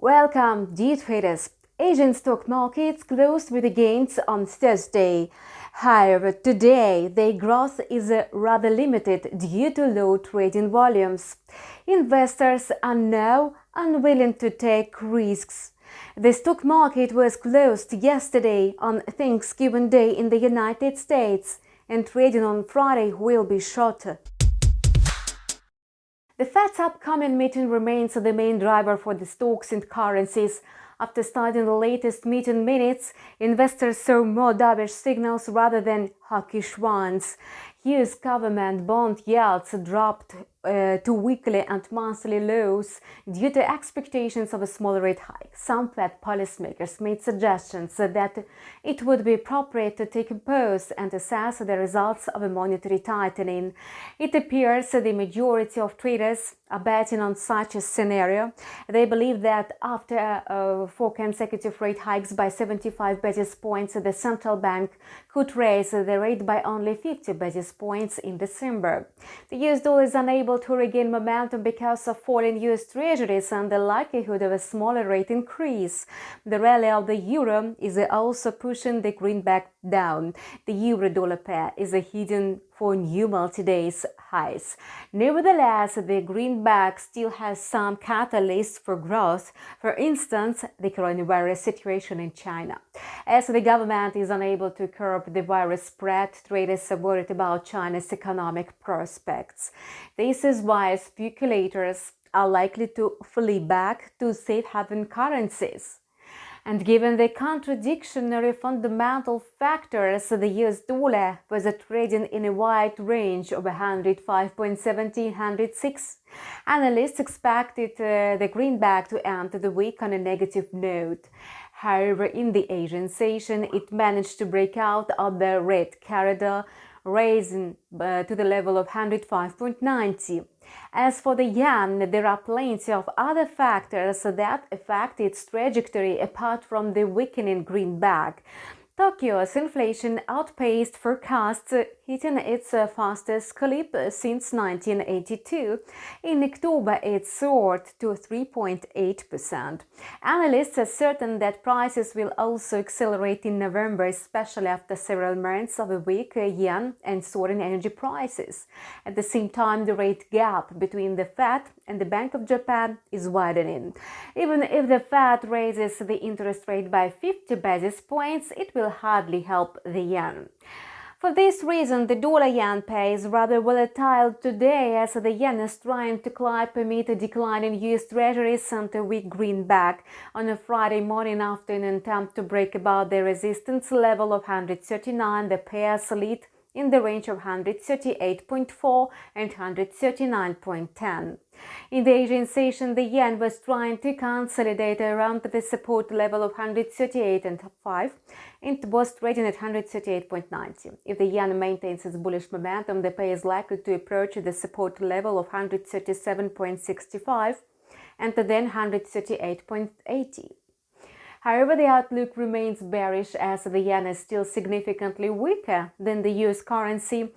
Welcome, dear traders. Asian stock markets closed with gains on Thursday. However, today their growth is rather limited due to low trading volumes. Investors are now unwilling to take risks. The stock market was closed yesterday on Thanksgiving Day in the United States, and trading on Friday will be shorter. The Fed's upcoming meeting remains the main driver for the stocks and currencies. After studying the latest meeting minutes, investors saw more dovish signals rather than hawkish ones. US government bond yields dropped to weekly and monthly lows due to expectations of a small rate hike. Some Fed policymakers made suggestions that it would be appropriate to take a pause and assess the results of a monetary tightening. It appears the majority of traders are betting on such a scenario. They believe that after 4 consecutive rate hikes by 75 basis points, the central bank could raise the rate by only 50 basis points in December. The US dollar is unable to regain momentum because of falling US Treasuries and the likelihood of a smaller rate increase. The rally of the euro is also pushing the greenback down. The euro-dollar pair is heading for new multi-days highs. Nevertheless, the greenback still has some catalysts for growth, for instance, the coronavirus situation in China. As the government is unable to curb the virus spread, traders are worried about China's economic prospects. This is why speculators are likely to flee back to safe haven currencies. And given the contradictory fundamental factors, the US dollar was trading in a wide range of 105.17-106. Analysts expected the greenback to end the week on a negative note. However, in the Asian session, it managed to break out of the red corridor, raising to the level of 105.90. As for the yen, there are plenty of other factors that affect its trajectory apart from the weakening greenback. Tokyo's inflation outpaced forecasts, hitting its fastest clip since 1982. In October, it soared to 3.8%. Analysts are certain that prices will also accelerate in November, especially after several months of a weak yen and soaring energy prices. At the same time, the rate gap between the Fed and the Bank of Japan is widening. Even if the Fed raises the interest rate by 50 basis points, it will hardly help the yen. For this reason, the dollar-yen pair is rather volatile today, as the yen is trying to climb amid a decline in US Treasuries and a weak greenback. On a Friday morning, after an attempt to break above the resistance level of 139, the pair slid in the range of 138.4 and 139.10. In the Asian session, the yen was trying to consolidate around the support level of 138.5 and was trading at 138.90. If the yen maintains its bullish momentum, the pair is likely to approach the support level of 137.65 and then 138.80. However, the outlook remains bearish as the yen is still significantly weaker than the US currency.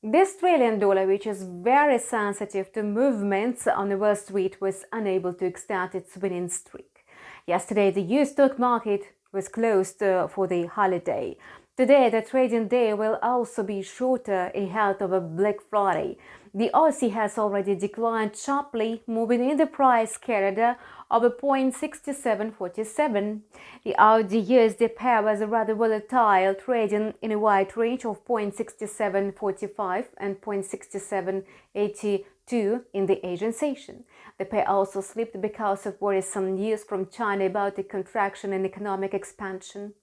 The Australian dollar, which is very sensitive to movements on Wall Street, was unable to extend its winning streak. Yesterday, the US stock market was closed for the holiday. Today, the trading day will also be shorter ahead of a Black Friday. The Aussie has already declined sharply, moving in the price corridor of 0.6747. The AUD USD pair was rather volatile, trading in a wide range of 0.6745 and 0.6782 in the Asian session. The pair also slipped because of worrisome news from China about a contraction in economic expansion.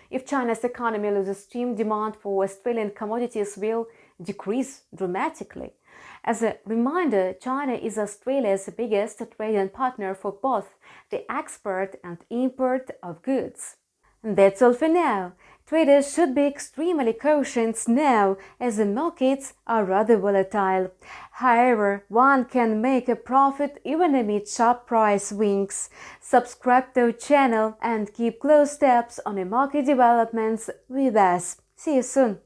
If China's economy loses steam, demand for Australian commodities will decrease dramatically. As a reminder, China is Australia's biggest trading partner for both the export and import of goods. And that's all for now. Traders should be extremely cautious now, as the markets are rather volatile. However, one can make a profit even amid sharp price swings. Subscribe to our channel and keep close tabs on the market developments with us. See you soon.